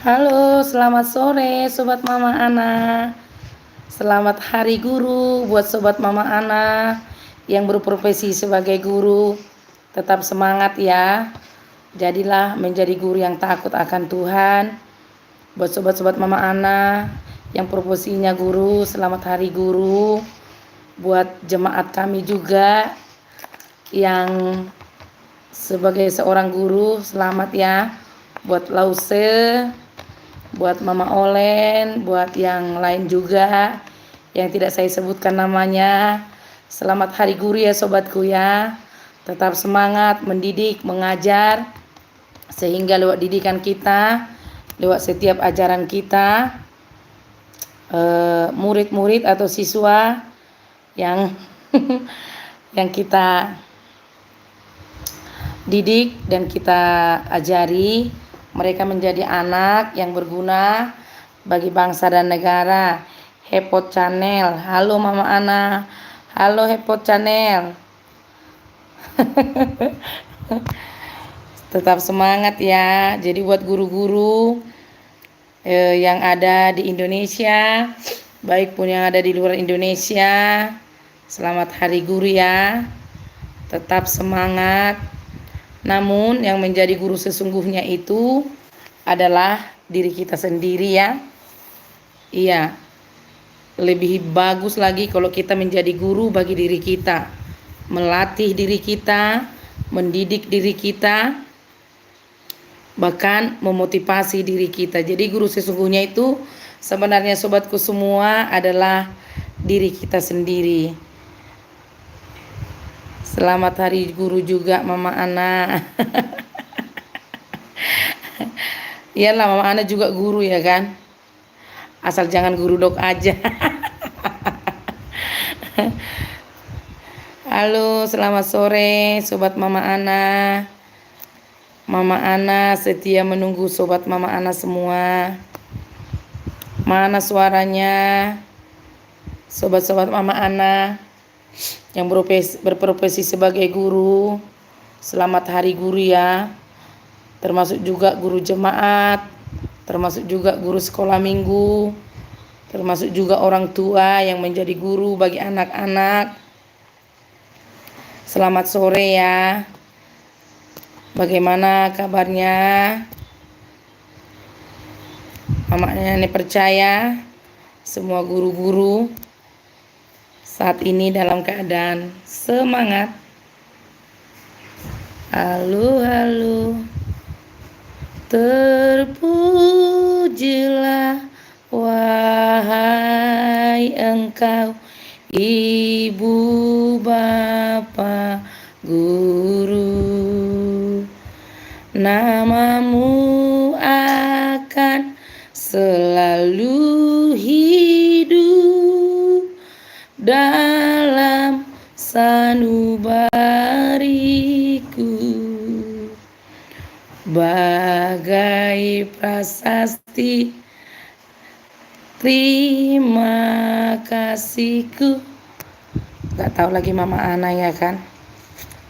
Halo, selamat sore Sobat Mama Ana. Selamat Hari Guru buat Sobat Mama Ana yang berprofesi sebagai guru. Tetap semangat ya. Jadilah menjadi guru yang takut akan Tuhan. Buat sobat-sobat Mama Ana yang profesinya guru, selamat Hari Guru. Buat jemaat kami juga yang sebagai seorang guru, selamat ya. Buat Lause, buat Mama Olen, buat yang lain juga yang tidak saya sebutkan namanya. Selamat Hari Guru ya sobatku ya. Tetap semangat mendidik, mengajar, sehingga lewat didikan kita, lewat setiap ajaran kita, murid-murid atau siswa yang yang kita didik dan kita ajari, mereka menjadi anak yang berguna bagi bangsa dan negara. Hepot Channel, halo Mama Ana, halo Hepot Channel. Tetap semangat ya. Jadi buat guru-guru yang ada di Indonesia, baik pun yang ada di luar Indonesia, selamat Hari Guru ya. Tetap semangat. Namun yang menjadi guru sesungguhnya itu adalah diri kita sendiri ya. Iya, lebih bagus lagi kalau kita menjadi guru bagi diri kita, melatih diri kita, mendidik diri kita, bahkan memotivasi diri kita. Jadi guru sesungguhnya itu sebenarnya sobatku semua adalah diri kita sendiri. Selamat Hari Guru juga Mama Ana. Iyalah Mama Ana juga guru ya kan. Asal jangan guru dok aja. Halo, selamat sore Sobat Mama Ana. Mama Ana setia menunggu Sobat Mama Ana semua. Mana suaranya? Sobat-sobat Mama Ana yang berprofesi sebagai guru, selamat Hari Guru ya. Termasuk juga guru jemaat, termasuk juga guru sekolah minggu, termasuk juga orang tua yang menjadi guru bagi anak-anak. Selamat sore ya. Bagaimana kabarnya? Mama Nenek percaya semua guru-guru saat ini dalam keadaan semangat. Halo, terpujilah wahai engkau, Ibu Bapa Guru. Namamu akan selalu hidup dalam sanubariku, bagai prasasti terima kasihku. Gak tahu lagi Mama Ana ya kan.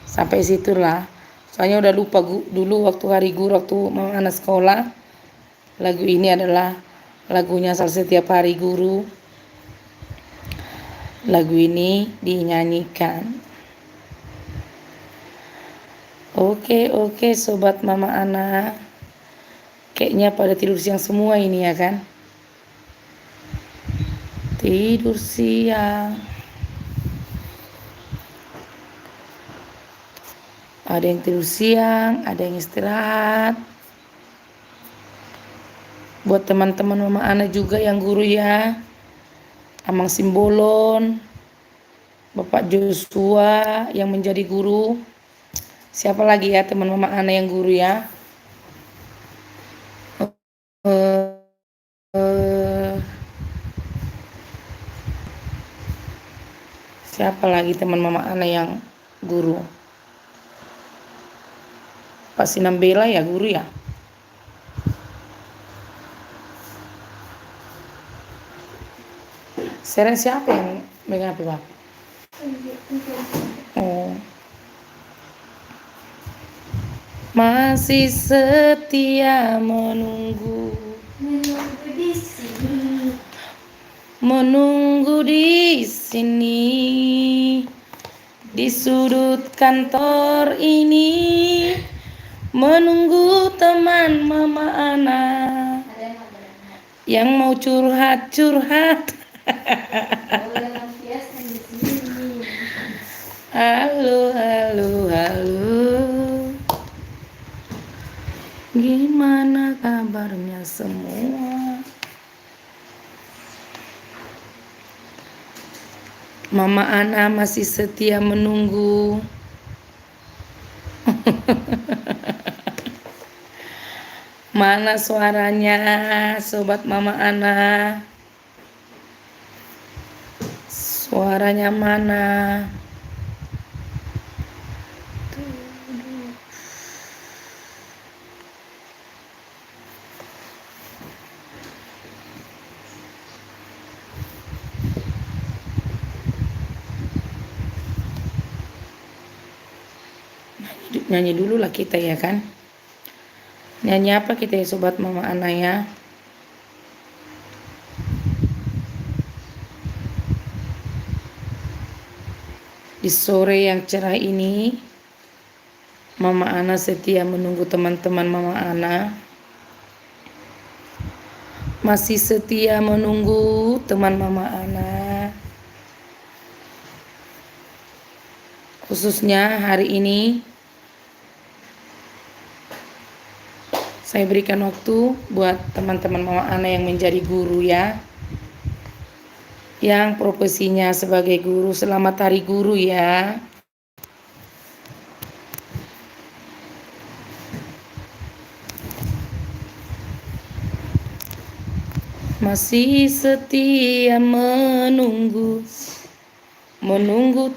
Sampai situlah. Soalnya udah lupa dulu waktu Hari Guru, waktu Mama Ana sekolah. Lagu ini adalah lagunya salah setiap Hari Guru. Lagu ini dinyanyikan. Oke Sobat Mama Ana. Kayaknya pada tidur siang semua ini ya kan. Tidur siang. Ada yang tidur siang, ada yang istirahat. Buat teman-teman Mama Ana juga yang guru ya. Amang Simbolon, Bapak Joshua yang menjadi guru. Siapa lagi ya teman Mama Ana yang guru ya? Siapa lagi teman Mama Ana yang guru? Pak Sinambela ya guru ya? Seren siapa yang megang HP Bapak? Oh. Masih setia menunggu menunggu di sini, di sudut kantor ini, menunggu teman Mama Ana yang mau curhat-curhat. Halo, halo, halo. Gimana kabarnya semua? Mama Ana masih setia menunggu. Mana suaranya, sobat Mama Ana? Suaranya mana? Nyanyi dulu lah kita ya kan. Nyanyi apa kita ya sobat Mama Ana ya? Di sore yang cerah ini, Mama Ana setia menunggu teman-teman Mama Ana. Masih setia menunggu teman Mama Ana. Khususnya hari ini saya berikan waktu buat teman-teman Mama Ana yang menjadi guru ya. Yang profesinya sebagai guru, selamat Hari Guru ya. Masih setia menunggu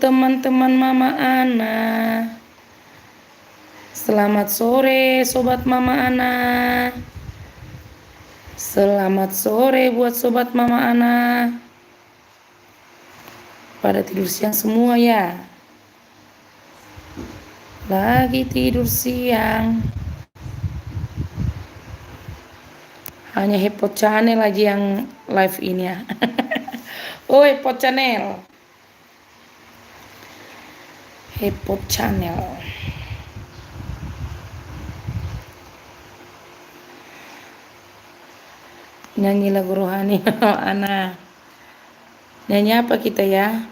teman-teman Mama Ana. Selamat sore sobat Mama Ana. Selamat sore buat sobat Mama Ana. Pada tidur siang semua ya. Lagi tidur siang. Hanya Hepot Channel aja yang live ini ya. Oh, Hepot Channel. Hepot Channel. Nyanyi lagu rohani Ana. Nyanyi apa kita ya?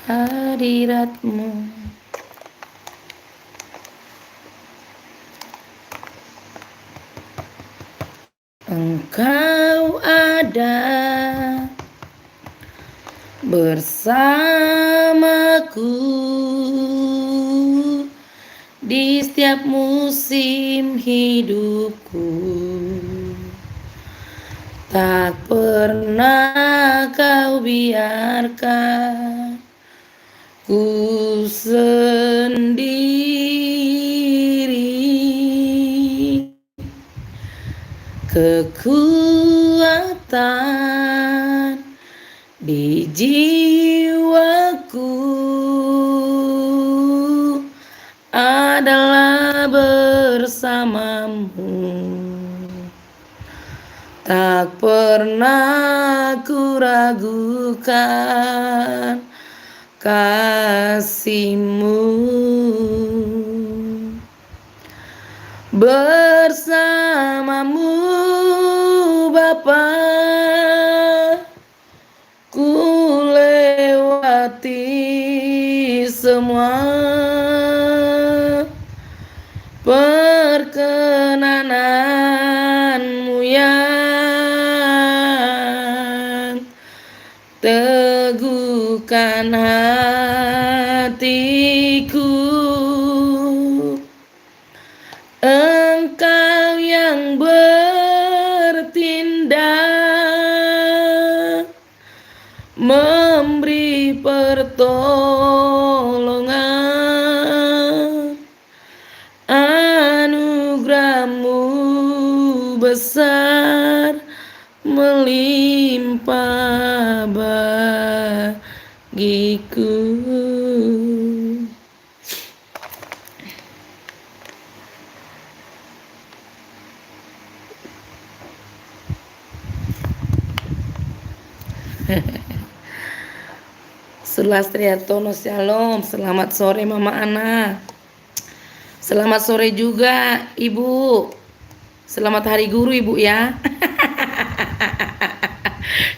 Hadiratmu. Engkau ada bersamaku di setiap musim hidupku. Tak pernah kau biarkan ku sendiri. Kekuatan di jiwaku adalah bersamamu. Tak pernah ku ragukan kasih-Mu. Bersamamu Bapa, ku lewati semua perkenananmu yang teguhkan hatiku. Engkau yang bertindak, memberi pertolongan, anugerah-Mu besar melimpah bagiku. Sulastri Hartono, shalom. Selamat sore Mama Ana. Selamat sore juga Ibu. Selamat Hari Guru Ibu ya.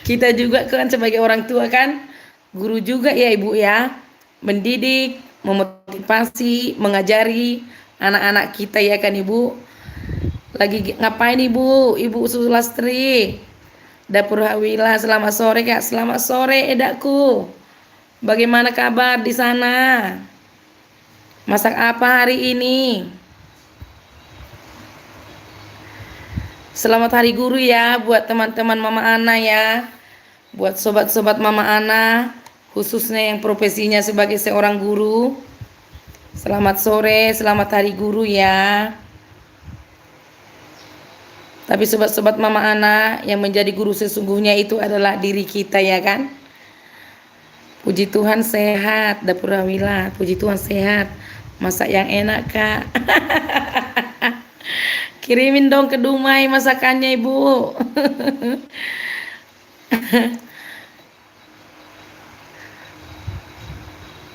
Kita juga kan sebagai orang tua kan, guru juga ya Ibu ya. Mendidik, memotivasi, mengajari anak-anak kita ya kan Ibu. Lagi ngapain Ibu? Ibu Sulastri. Dapur Hawila, selamat sore Kak. Selamat sore Edaku. Bagaimana kabar di sana? Masak apa hari ini? Selamat Hari Guru ya buat teman-teman Mama Ana ya. Buat sobat-sobat Mama Ana, khususnya yang profesinya sebagai seorang guru. Selamat sore, selamat Hari Guru ya. Tapi sobat-sobat Mama Ana, yang menjadi guru sesungguhnya itu adalah diri kita ya kan. Puji Tuhan sehat, Dapur Hawila. Puji Tuhan sehat. Masak yang enak Kak. Kirimin dong ke Dumai masakannya Ibu.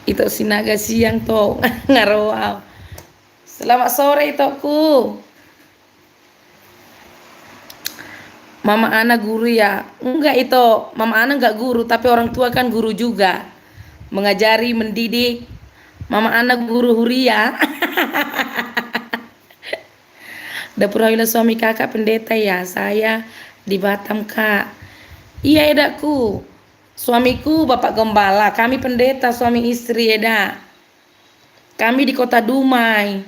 Itu sinaga siang toh. Ngaroau. Selamat sore Itoku. Mama Ana guru ya? Enggak itu, Mama Ana enggak guru, tapi orang tua kan guru juga. Mengajari, mendidik. Mama Ana guru huria. Dapur Hawila suami kakak pendeta ya, saya di Batam Kak. Iya Edaku, suamiku Bapak Gembala, kami pendeta suami istri Eda. Kami di kota Dumai.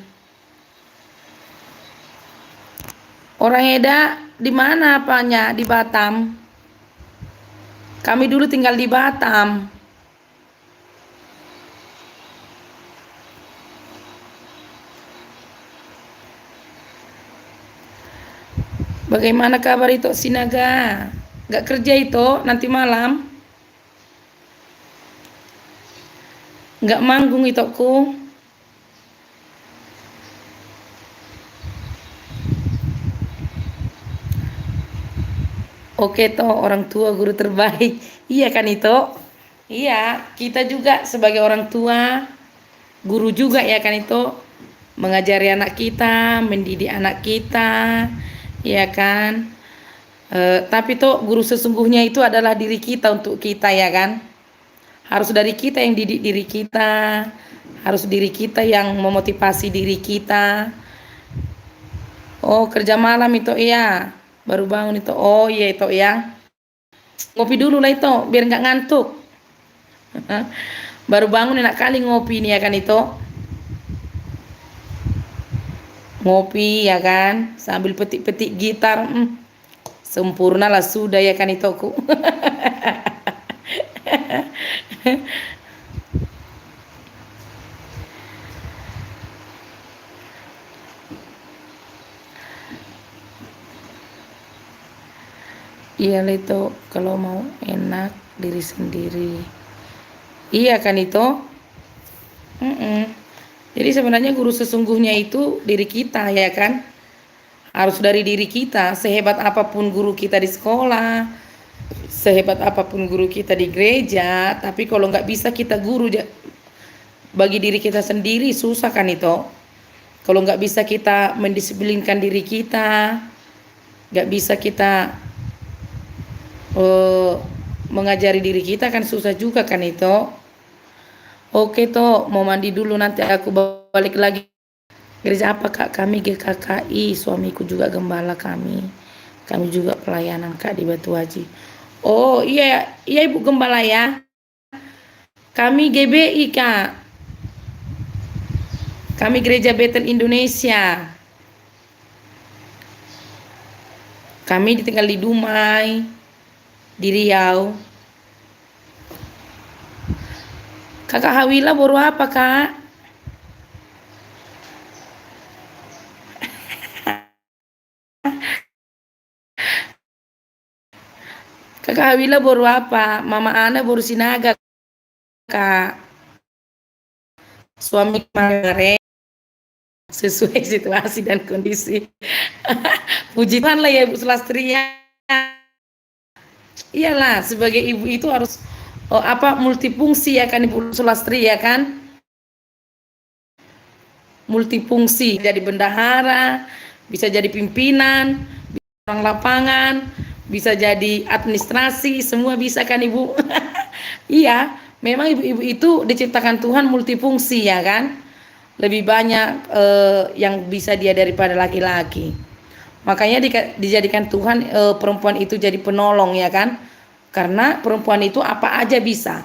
Orang Eda di mana apanya? Di Batam. Kami dulu tinggal di Batam. Bagaimana kabar itu Sinaga? Gak kerja itu nanti malam? Gak manggung itoku? Oke toh, orang tua guru terbaik. Iya kan itu? Iya, kita juga sebagai orang tua, guru juga ya kan itu. Mengajari anak kita, mendidik anak kita, ya kan. Tapi toh guru sesungguhnya itu adalah diri kita untuk kita ya kan. Harus dari kita yang didik diri kita, harus diri kita yang memotivasi diri kita. Oh kerja malam itu iya, baru bangun itu. Oh iya itu ya. Ngopi dulu lah itu, biar nggak ngantuk. Baru bangun enak kali ngopi nih ya kan itu. Ngopi ya kan, sambil petik-petik gitar. Sempurna lah sudah ya kan itu aku. Iya lah itu, kalau mau enak diri sendiri. Iya kan itu. Jadi sebenarnya guru sesungguhnya itu diri kita ya kan. Harus dari diri kita. Sehebat apapun guru kita di sekolah, sehebat apapun guru kita di gereja, tapi kalau nggak bisa kita guru bagi diri kita sendiri, susah kan itu. Kalau nggak bisa kita mendisiplinkan diri kita, nggak bisa kita mengajari diri kita, kan susah juga kan itu. Oke toh, mau mandi dulu, nanti aku balik lagi. Gereja apa Kak? Kami GKKI, suamiku juga gembala kami. Kami juga pelayanan Kak di Batu Haji. Oh iya, iya Ibu gembala ya. Kami GBI Kak. Kami Gereja Bethel Indonesia. Kami tinggal di Dumai, di Riau. Kakak Hawila baru apa Kak? Kakak Hawila baru apa? Mama Ana baru sinaga Kak. Suami kemarin sesuai situasi dan kondisi. Puji Tuhan lah ya Ibu Sulastri ya. Iyalah, sebagai ibu itu harus apa multifungsi ya kan Ibu Sulastri ya kan? Multifungsi, jadi bendahara, bisa jadi pimpinan, orang lapangan, bisa jadi administrasi, semua bisa kan Ibu? Iya, memang ibu-ibu itu diciptakan Tuhan multifungsi ya kan? Lebih banyak yang bisa dia daripada laki-laki. Makanya dijadikan Tuhan perempuan itu jadi penolong ya kan? Karena perempuan itu apa aja bisa.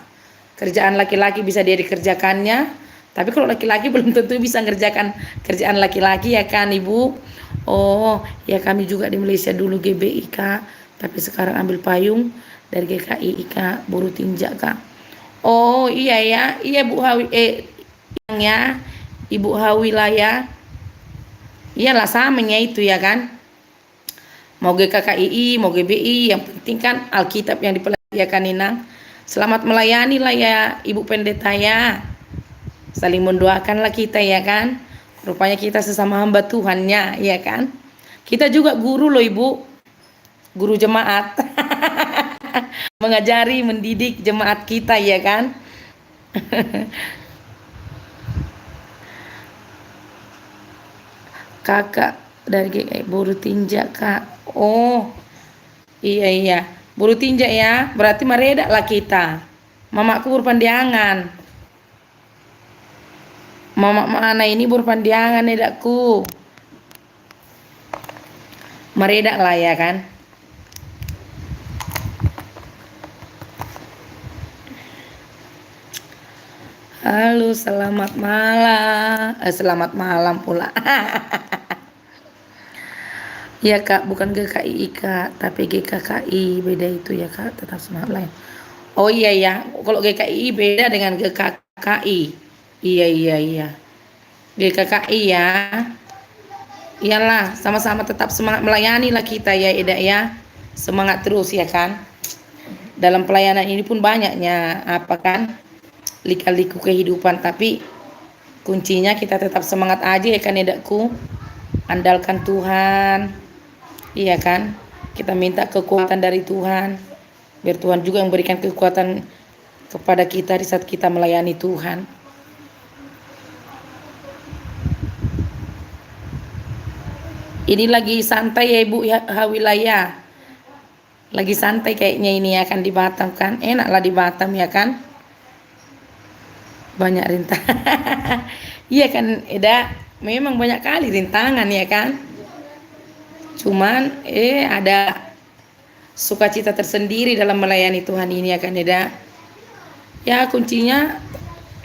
Kerjaan laki-laki bisa dia dikerjakannya, tapi kalau laki-laki belum tentu bisa ngerjakan kerjaan laki-laki ya kan Ibu? Oh, ya kami juga di Malaysia dulu GBI Kak, tapi sekarang ambil payung dari GKI Kak, buruh tinja Kak. Oh iya ya, iya Bu Hawi, ya, Ibu Hawi lah ya. Iyalah samanya itu ya kan. Mau GKKII, mau GBI, yang penting kan Alkitab yang dipelajari Inang. Selamat melayani lah ya Ibu Pendeta ya. Saling mendoakanlah kita ya kan. Rupanya kita sesama hamba Tuhannya ya kan. Kita juga guru loh Ibu, guru jemaat. Mengajari, mendidik jemaat kita ya kan. Kakak dari GKI Buruh Tinja Kak. Oh iya iya, buruh tinja ya, berarti mereda lah kita. Mamaku berpandiangan. Mama mana ini berpandiangan edakku. Mereda lah ya kan. Halo, selamat malam. Selamat malam pula. Ya Kak, bukan GKI Kak, tapi GKKI, beda itu ya Kak, tetap semangat lain. Oh iya ya, kalau GKI beda dengan GKKI. Iya iya iya. GKKI ya. Iyalah, sama-sama tetap semangat melayani lah kita ya Eda ya. Semangat terus ya kan. Dalam pelayanan ini pun banyaknya apa kan, lika-liku kehidupan, tapi kuncinya kita tetap semangat aja ya kan Edaku. Andalkan Tuhan. Iya kan? Kita minta kekuatan dari Tuhan. Biar Tuhan juga yang berikan kekuatan kepada kita di saat kita melayani Tuhan. Ini lagi santai ya Ibu Hawilaya. Lagi santai kayaknya ini ya kan di Batam kan. Enaklah di Batam ya kan. Banyak rintangan. Iya kan Eda, memang banyak kali rintangan ya kan. Cuman ada sukacita tersendiri dalam melayani Tuhan ini ya kan Eda. Ya kuncinya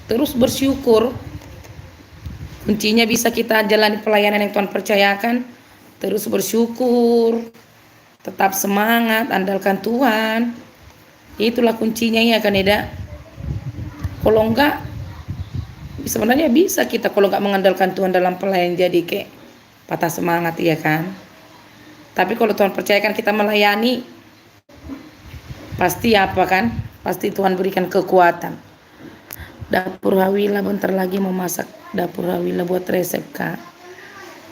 terus bersyukur. Kuncinya bisa kita jalani pelayanan yang Tuhan percayakan. Terus bersyukur, tetap semangat, andalkan Tuhan. Itulah kuncinya ya kan Eda. Kalau enggak, sebenarnya bisa kita kalau enggak mengandalkan Tuhan dalam pelayanan jadi kayak patah semangat ya kan. Tapi kalau Tuhan percayakan kita melayani, pasti apa kan? Pasti Tuhan berikan kekuatan. Dapur Hawila bentar lagi mau masak dapur Hawila buat resep Kak.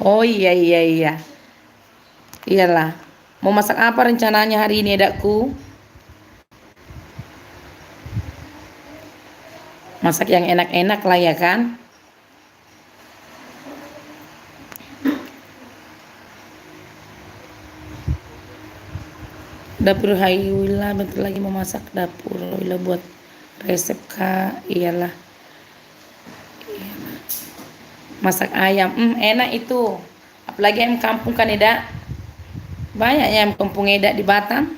Oh iya iya iya. Iyalah. Mau masak apa rencananya hari ini Edakku? Masak yang enak-enak lah ya kan? Dapur Hawila bentar lagi mau masak dapur Hawila buat resep Kak. Iyalah. Masak ayam, enak itu. Apalagi ayam kampung kan Eda. Banyak ya ayam kampung Eda di Batam.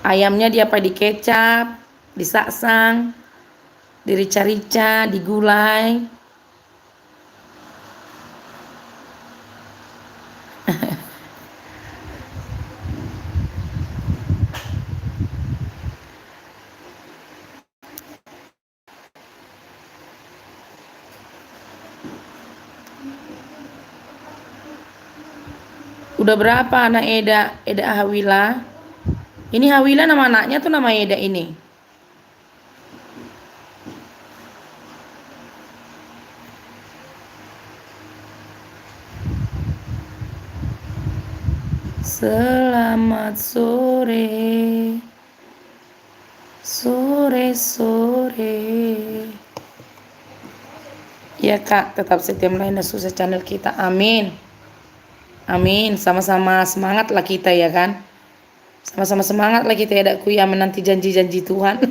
Ayamnya dia apa dikecap, disaksang, dirica-rica, digulai. Udah berapa anak Eda? Eda Hawila. Ini Hawila nama anaknya tuh nama Eda ini. Selamat sore. Sore. Ya Kak, tetap setia melayani susah channel kita. Amin. Amin. Sama-sama semangat lah kita ya kan. Sama-sama semangat lah kita ya dakku ya menanti janji-janji Tuhan.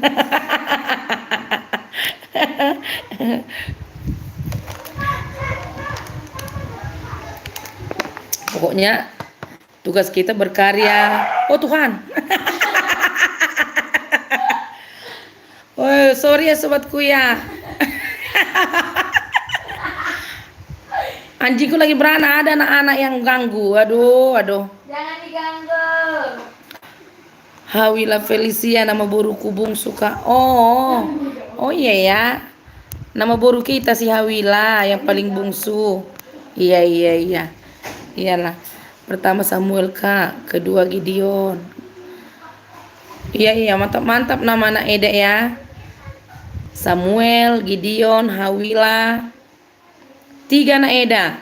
Pokoknya tugas kita berkarya. Oh Tuhan. Oh sorry ya sobatku ya. Anjingku lagi beranak, ada anak-anak yang ganggu. Aduh. Jangan diganggu. Hawila Felicia nama boruku bungsu Kak. Oh iya ya. Nama boru kita si Hawila yang paling bungsu. Iya. Iyalah. Pertama Samuel Kak, kedua Gideon. Iya mantap nama anak Eda ya. Samuel, Gideon, Hawila. 3 anak Eda.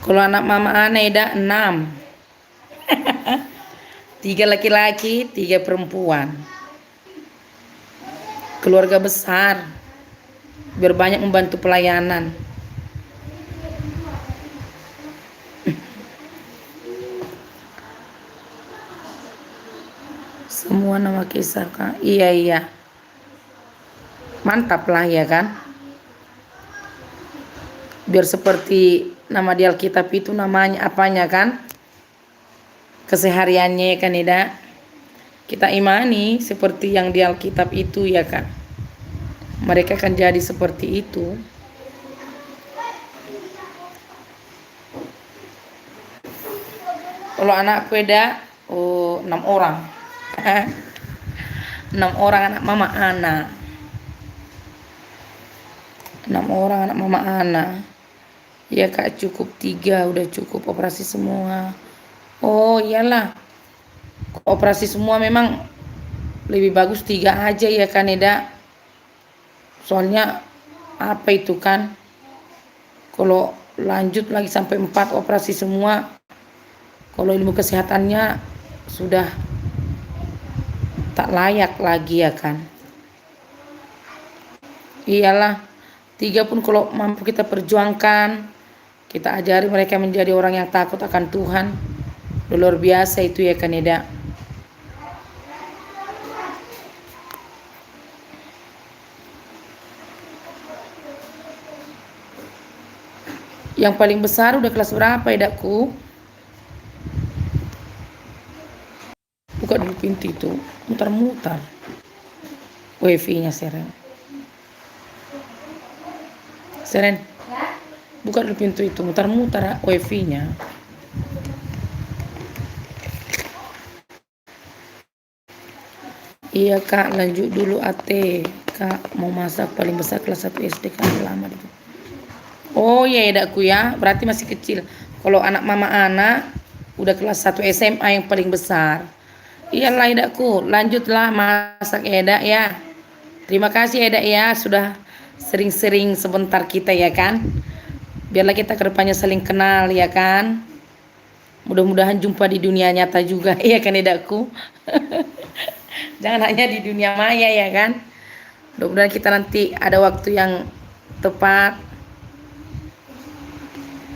Kalau anak mama Ana Eda 6. 3 laki-laki, 3 perempuan. Keluarga besar. Biar banyak membantu pelayanan. Semua nama kisah Kak. Iya. Mantap lah ya kan. Biar seperti nama di Alkitab itu namanya apanya kan. Kesehariannya kan Eda. Kita imani seperti yang di Alkitab itu ya kan. Mereka akan jadi seperti itu. Kalau anakku Eda 6 orang. 6 orang anak mama Ana. 6 orang anak mama Ana. Ya Kak cukup 3 udah cukup operasi semua. Oh iyalah. Operasi semua memang lebih bagus 3 aja ya kan Eda. Soalnya apa itu kan. Kalau lanjut lagi sampai 4 operasi semua. Kalau ilmu kesehatannya sudah tak layak lagi ya kan. Iyalah 3 pun kalau mampu kita perjuangkan, kita ajari mereka menjadi orang yang takut akan Tuhan. Luar biasa itu ya kan Eda. Yang paling besar udah kelas berapa Edaku? Buka dulu pintu itu, mutar-mutar. Wifi-nya Seren. Buka dulu pintu itu, mutar-mutar wifi-nya. Iya Kak, lanjut dulu AT. Kak mau masak paling besar kelas 1 SD kan lama itu. Oh iya Edaku ya, berarti masih kecil. Kalau anak mama anak udah kelas 1 SMA yang paling besar. Iyalah Edaku, lanjutlah masak Eda ya. Terima kasih Eda ya, sudah sering-sering sebentar kita ya kan. Biarlah kita kedepannya saling kenal ya kan. Mudah-mudahan jumpa di dunia nyata juga ya kan Edaku. Jangan hanya di dunia maya ya kan. Mudah-mudahan kita nanti ada waktu yang tepat.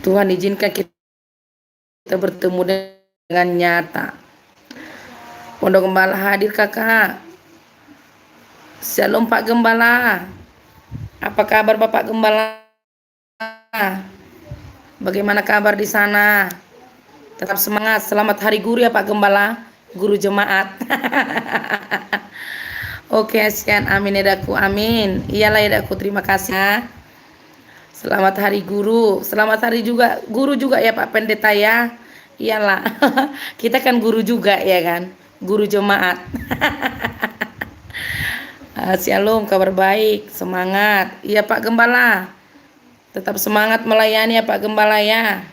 Tuhan izinkan kita bertemu dengan nyata. Pondok Gembala hadir Kakak. Shalom Pak Gembala. Apa kabar Bapak Gembala? Bagaimana kabar di sana? Tetap semangat. Selamat Hari Guru ya Pak Gembala. Guru jemaat. Oke, sekian. Amin Edaku. Amin. Iyalah Edaku. Terima kasih ya. Selamat Hari Guru. Selamat hari juga guru juga ya Pak Pendeta ya. Iyalah. Kita kan guru juga ya kan. Guru jemaat. Shalom, kabar baik, semangat. Iya Pak Gembala. Tetap semangat melayani ya Pak Gembala ya.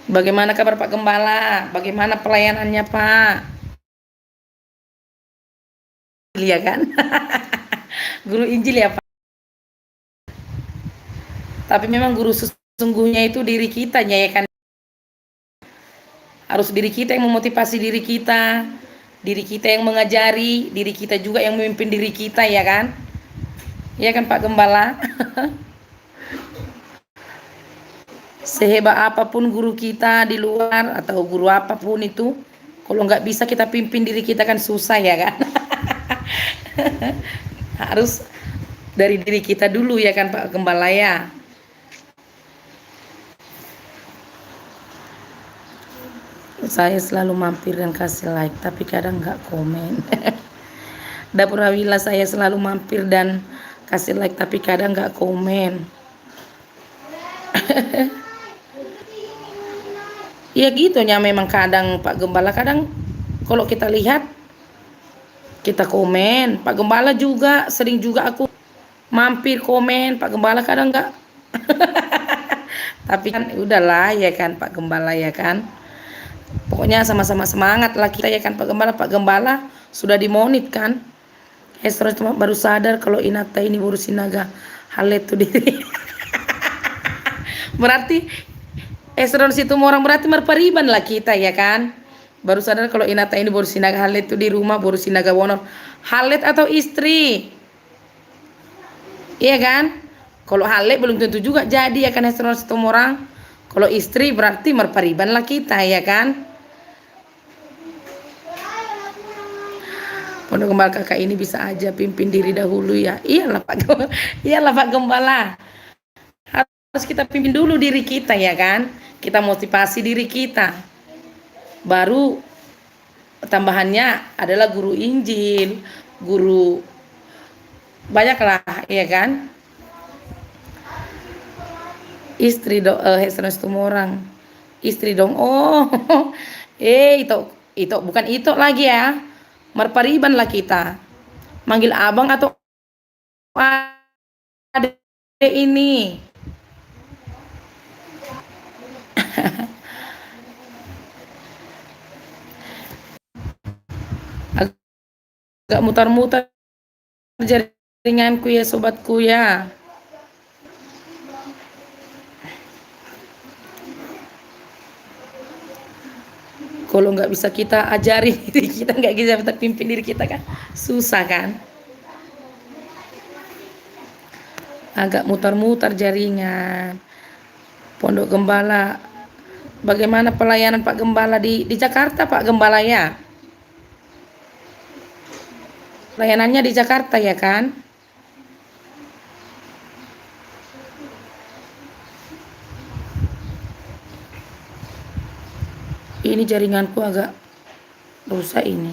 Bagaimana kabar Pak Gembala? Bagaimana pelayanannya Pak? Iya kan? Guru Injil ya Pak. Tapi memang guru sesungguhnya itu diri kita ya kan. Harus diri kita yang memotivasi diri kita yang mengajari, diri kita juga yang memimpin diri kita ya kan? Ya kan Pak Gembala? Sehebat apapun guru kita di luar atau guru apapun itu, kalau nggak bisa kita pimpin diri kita kan susah ya kan? Harus dari diri kita dulu ya kan Pak Gembala ya. Saya selalu mampir dan kasih like, tapi kadang nggak komen. Dapur Awila saya selalu mampir dan kasih like, tapi kadang nggak komen. Ya gitu ya memang kadang Pak Gembala, kadang kalau kita lihat kita komen. Pak Gembala juga sering juga aku mampir komen, Pak Gembala kadang nggak. Tapi kan udahlah ya kan Pak Gembala ya kan. Pokoknya sama-sama semangat lah kita ya kan Pak Gembala. Pak Gembala sudah dimonit kan. Hesron cuma baru sadar kalau Inata ini baru sinaga hal itu diri. Berarti Hesron situ orang berarti merpariban lah kita ya kan. Baru sadar kalau Inata ini baru sinaga halet itu di rumah, baru sinaga wonor. Halet atau istri? Iya kan? Kalau halet belum tentu juga jadi ya kan Hesron situ orang. Kalau istri berarti merpariban lah kita ya kan. Pondok Gembala kakak ini bisa aja pimpin diri dahulu ya. Iyalah Pak Gembala. Iyalah Pak Gembala. Harus kita pimpin dulu diri kita ya kan. Kita motivasi diri kita. Baru tambahannya adalah guru Injil, guru banyaklah ya kan. Istri dong, Hesron orang. Istri dong. Oh. Itu bukan itu lagi ya. Merpariban lah kita. Manggil abang atau adek ini. Agak mutar-mutar jaringanku ya sobatku ya. Kalau nggak bisa kita ajari diri kita, nggak bisa kita pimpin diri kita kan susah kan. Agak mutar-mutar jaringan. Pondok Gembala, bagaimana pelayanan Pak Gembala di Jakarta Pak Gembala ya? Pelayanannya di Jakarta ya kan? Ini jaringanku agak rusak ini.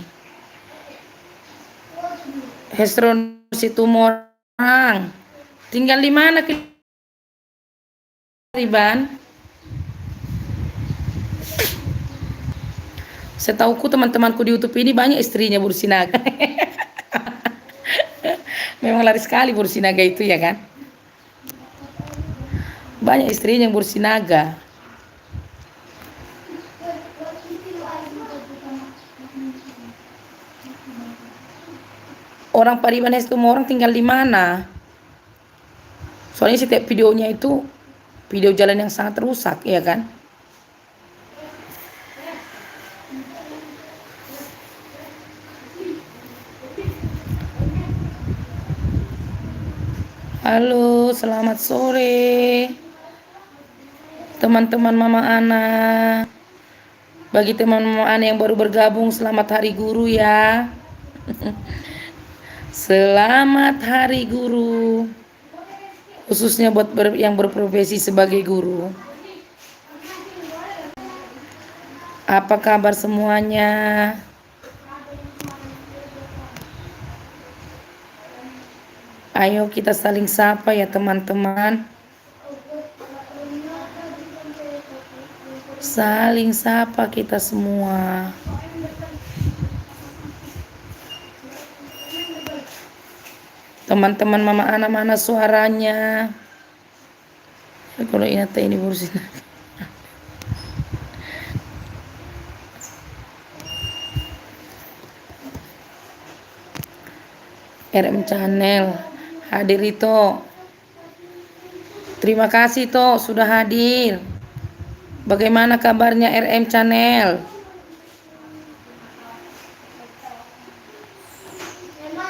Hesron Situmorang, tinggal di mana Riban? Setauku teman-temanku di YouTube ini banyak istrinya Bursinaga. Memang lari sekali Bursinaga itu ya kan. Banyak istrinya yang Bursinaga. Orang Pariban itu orang tinggal di mana? Soalnya setiap videonya itu video jalan yang sangat rusak ya kan. Halo, selamat sore teman-teman Mama Ana. Bagi teman Mama Ana yang baru bergabung, selamat Hari Guru ya. Selamat Hari Guru, khususnya buat yang berprofesi sebagai guru. Apa kabar semuanya? Ayo kita saling sapa ya teman-teman. Saling sapa kita semua. Teman-teman Mama Ana mana suaranya? Kalau Inata ini berusin. RM Channel hadir itu. Terima kasih toh sudah hadir. Bagaimana kabarnya RM Channel?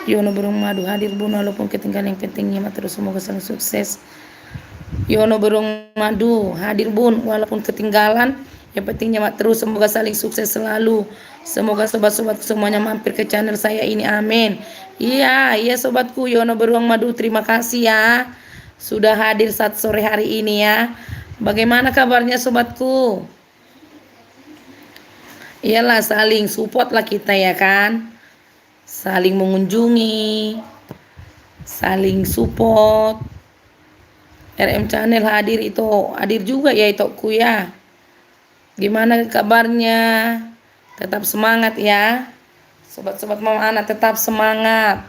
Yono Burung Madu hadir bun walaupun ketinggalan, yang penting nyimak terus, semoga selalu sukses. Yono Burung Madu hadir bun walaupun ketinggalan, yang penting nyimak terus, semoga saling sukses selalu. Semoga sobat-sobatku semuanya mampir ke channel saya ini, amin. Iya sobatku, Yono Burung Madu terima kasih ya sudah hadir saat sore hari ini ya. Bagaimana kabarnya sobatku? Iyalah, saling support lah kita ya kan, saling mengunjungi, saling support. RM Channel hadir itu, hadir juga ya itu ku ya. Gimana kabarnya? Tetap semangat ya sobat-sobat Mama Ana, tetap semangat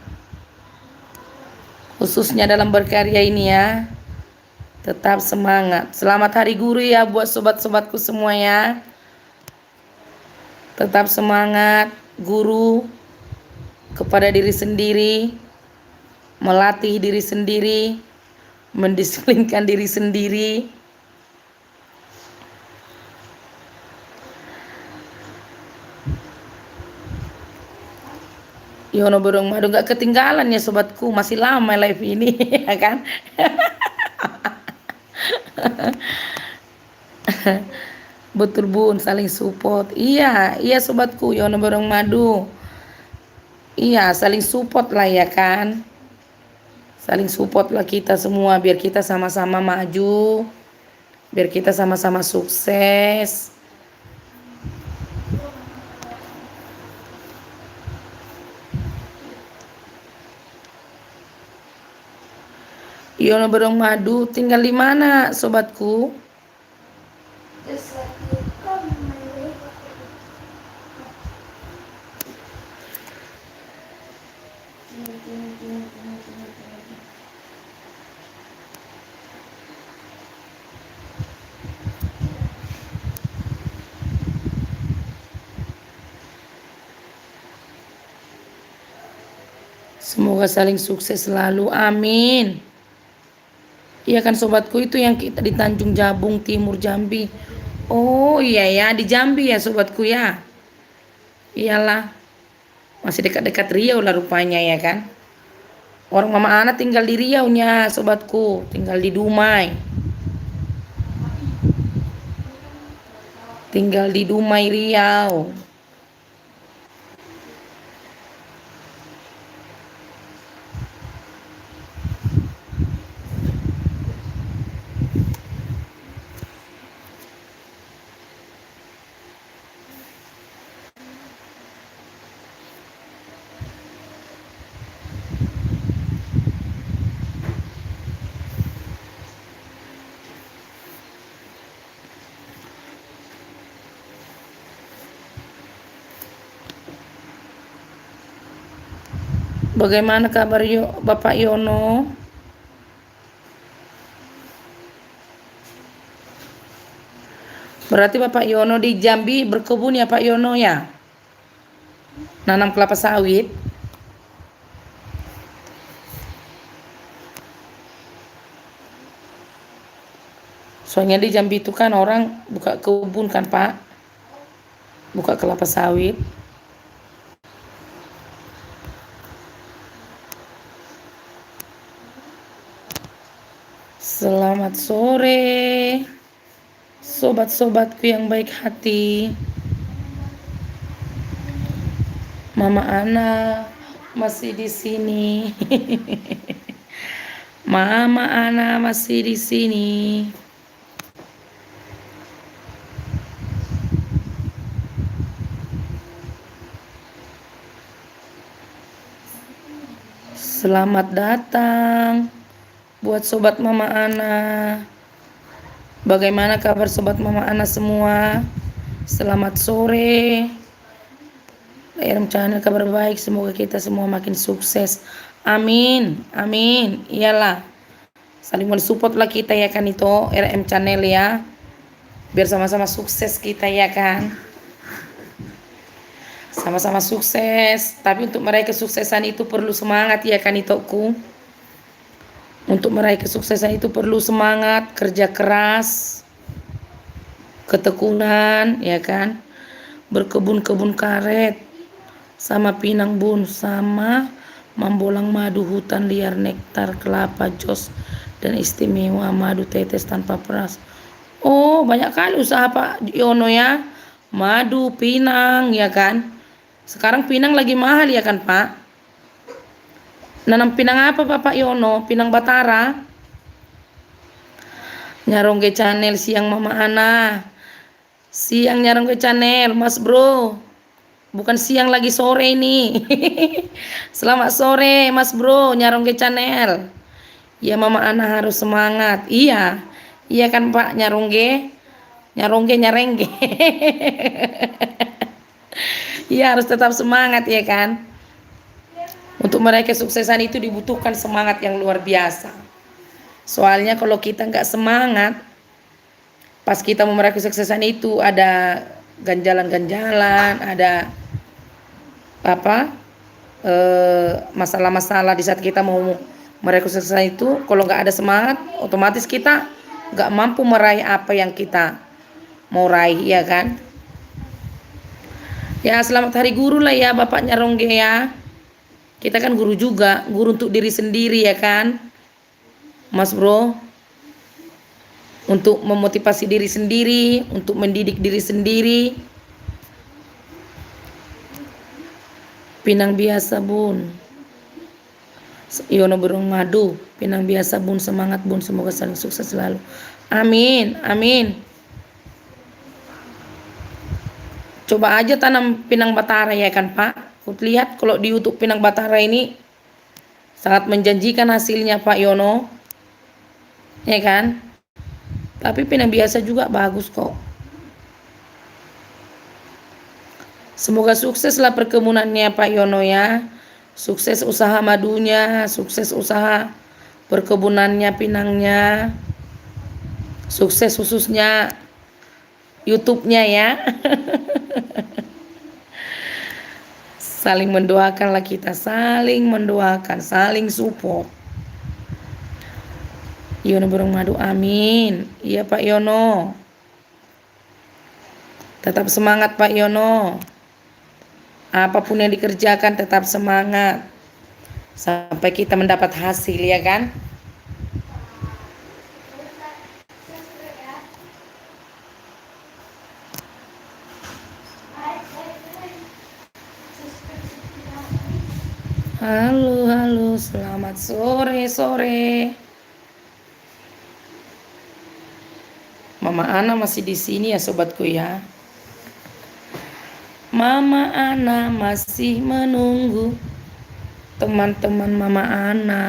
khususnya dalam berkarya ini ya, tetap semangat. Selamat Hari Guru ya buat sobat-sobatku semua ya. Tetap semangat guru kepada diri sendiri, melatih diri sendiri, mendisiplinkan diri sendiri. Yono Burung Madu gak ketinggalan ya sobatku, masih lama live ini ya kan. Betul bun, saling support. Iya sobatku, Yono Burung Madu. Iya, saling support lah ya kan. Saling support lah kita semua, biar kita sama-sama maju, biar kita sama-sama sukses. Yono Burung Madu tinggal di mana sobatku? Semoga saling sukses selalu, amin. Iya kan sobatku, itu yang kita di Tanjung Jabung Timur Jambi. Oh iya ya, di Jambi ya sobatku ya. Iyalah, masih dekat-dekat Riau lah rupanya ya kan. Orang Mama Ana tinggal di Riau nya sobatku, tinggal di Dumai. Tinggal di Dumai Riau. Bagaimana kabar Bapak Yono? Berarti Bapak Yono di Jambi berkebun ya Pak Yono ya? Nanam kelapa sawit. Soalnya di Jambi itu kan orang buka kebun kan Pak, buka kelapa sawit. Selamat sore sobat-sobatku yang baik hati. Mama Ana masih di sini. Mama Ana masih di sini. Selamat datang buat sobat Mama Ana. Bagaimana kabar sobat Mama Ana semua? Selamat sore. RM Channel kabar baik, semoga kita semua makin sukses. Amin, amin. Iyalah, saling mensupport lah kita ya kan itu RM Channel ya. Biar sama-sama sukses kita ya kan. Sama-sama sukses, tapi untuk meraih kesuksesan itu perlu semangat ya kan itoku. Untuk meraih kesuksesan itu perlu semangat, kerja keras, ketekunan, ya kan? Berkebun-kebun karet, sama pinang bun, sama membolang madu hutan liar, nektar kelapa jos dan istimewa madu tetes tanpa peras. Oh, banyak kali usaha Pak Yono ya. Madu, pinang, ya kan? Sekarang pinang lagi mahal ya kan Pak? Nanam pinang apa Bapak Yono? Pinang Batara? Nyarong ke channel siang Mama Ana. Siang nyarong ke channel Mas Bro. Bukan siang lagi sore ini. Selamat sore Mas Bro, nyarong ke channel. Ya Mama Ana harus semangat. Iya. Iya kan Pak nyarongge. Nyarongge nyarengge. Iya harus tetap semangat ya kan. Untuk meraih kesuksesan itu dibutuhkan semangat yang luar biasa. Soalnya kalau kita nggak semangat, pas kita mau meraih kesuksesan itu ada ganjalan-ganjalan, ada apa masalah-masalah di saat kita mau meraih kesuksesan itu. Kalau nggak ada semangat, otomatis kita nggak mampu meraih apa yang kita mau raih, ya kan? Ya selamat hari guru lah ya Bapaknya Rongge ya. Kita kan guru juga, guru untuk diri sendiri ya kan, Mas Bro. Untuk memotivasi diri sendiri, untuk mendidik diri sendiri. Pinang biasa bun. Yono burung madu, pinang biasa bun, semangat bun, semoga saling sukses selalu. Amin, amin. Coba aja tanam pinang Batara ya kan Pak. Lihat kalau di YouTube pinang Batara ini sangat menjanjikan hasilnya Pak Yono, ya kan? Tapi pinang biasa juga bagus kok. Semoga sukseslah perkebunannya Pak Yono ya. Sukses usaha madunya, sukses usaha perkebunannya pinangnya. Sukses khususnya YouTube-nya ya. Saling mendoakanlah kita, saling mendoakan, saling support. Yono burung madu, amin. Iya Pak Yono. Tetap semangat Pak Yono. Apapun yang dikerjakan tetap semangat. Sampai kita mendapat hasil ya kan. Halo, halo, selamat sore. Mama Ana masih di sini ya sobatku ya. Mama Ana masih menunggu teman-teman Mama Ana.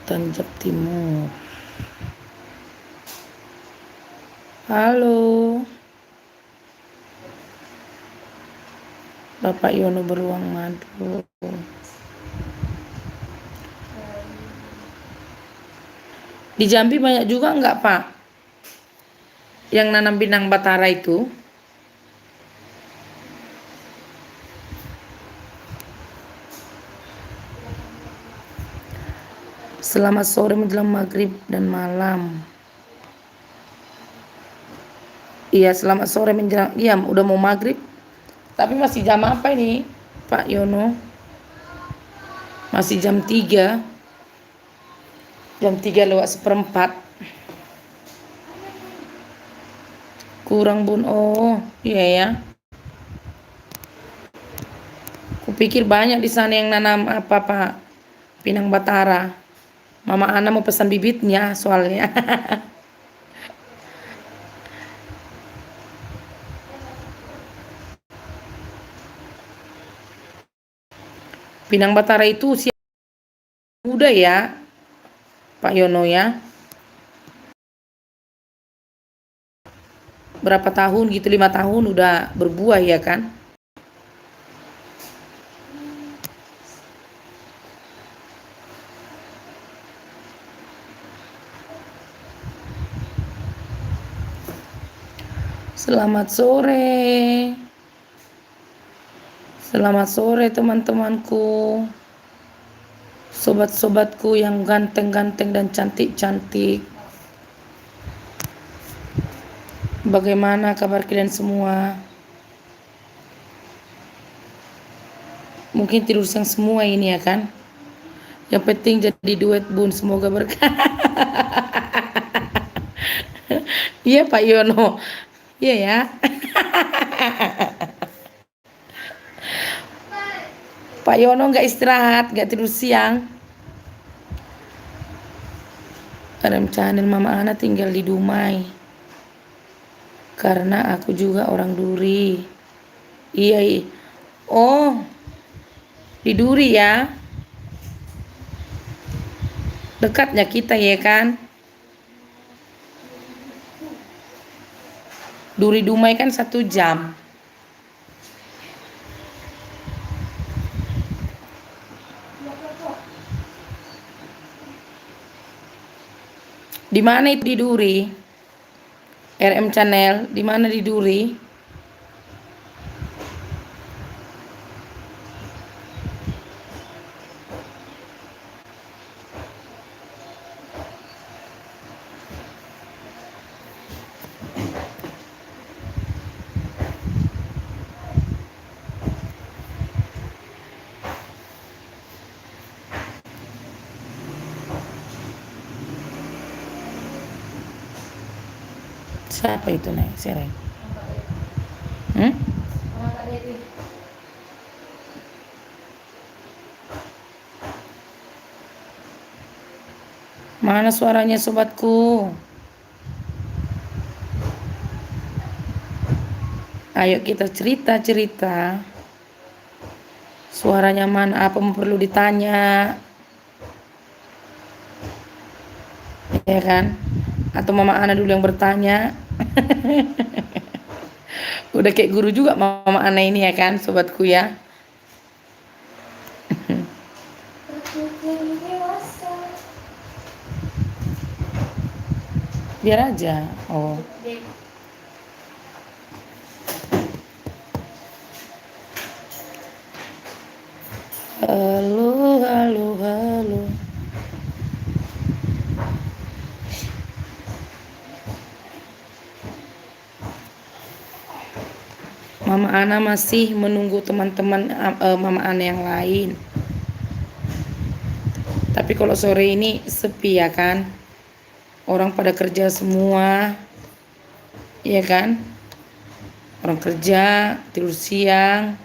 Tanjab Timur. Halo. Bapak Yono beruang madu. Di Jambi banyak juga enggak Pak yang nanam pinang Batara itu? Selamat sore menjelang maghrib dan malam. Iya selamat sore menjelang, iya udah mau maghrib. Tapi masih jam apa ini Pak Yono? Masih jam 3. Jam 3:03. Kurang bun, oh iya ya. Kupikir banyak di sana yang nanam apa Pak, pinang Batara. Mama Ana mau pesan bibitnya soalnya. Pinang Batara itu usia muda ya Pak Yono ya. Berapa tahun gitu, 5 tahun udah berbuah ya kan. Selamat sore. Selamat sore teman-temanku. Sobat-sobatku yang ganteng-ganteng dan cantik-cantik. Bagaimana kabar kalian semua? Mungkin tidur siang semua ini ya kan? Yang penting jadi duet bun, semoga berkah. Iya Pak Yono. Iya ya. Pak Yono nggak istirahat, nggak tidur siang. Rencanain Mama Ana tinggal di Dumai. Karena aku juga orang Duri. Iya. Oh, di Duri ya. Dekatnya kita ya kan. Duri Dumai kan 1 jam. Di mana itu di Duri? RM Channel, di mana di Duri? Siapa itu naik sereng? Mana suaranya sobatku? Ayo kita cerita-cerita. Suaranya mana? Apa perlu ditanya? Ya kan? Atau Mama Ana dulu yang bertanya? Udah kayak guru juga Mama Ana ini ya kan, sobatku ya. Biar aja. Oh. Halo, halo, halo. Mama Ana masih menunggu teman-teman Mama Ana yang lain. Tapi kalau sore ini sepi ya kan. Orang pada kerja semua. Iya kan? Orang kerja, tidur siang.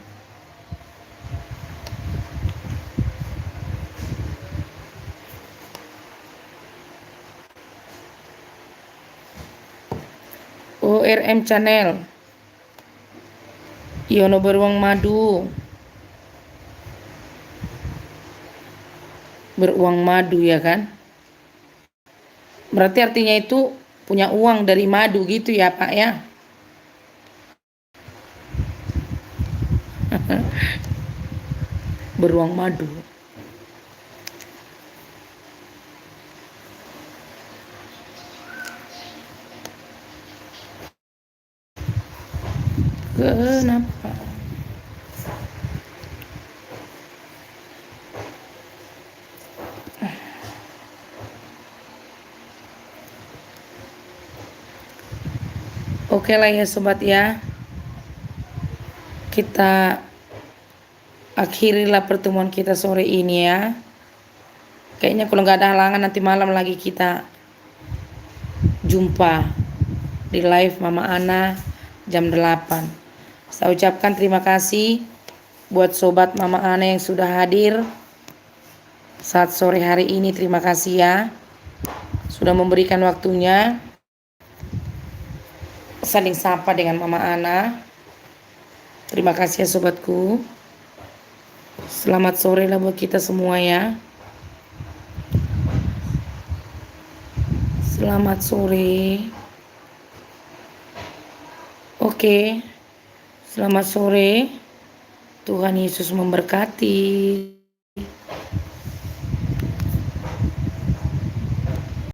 ORM Channel. Yono Beruang Madu. Beruang madu ya kan? Berarti artinya itu punya uang dari madu gitu ya Pak ya? Beruang madu. Kenapa? Oke lah ya sobat ya. Kita akhirilah pertemuan kita sore ini ya. Kayaknya kalau nggak ada halangan nanti malam lagi kita jumpa di live Mama Ana jam 8. Saya ucapkan terima kasih buat sobat Mama Ana yang sudah hadir saat sore hari ini. Terima kasih ya sudah memberikan waktunya. Saling sapa dengan Mama Ana. Terima kasih ya sobatku. Selamat sore lah buat kita semua ya. Selamat sore. Oke. Selamat sore. Tuhan Yesus memberkati.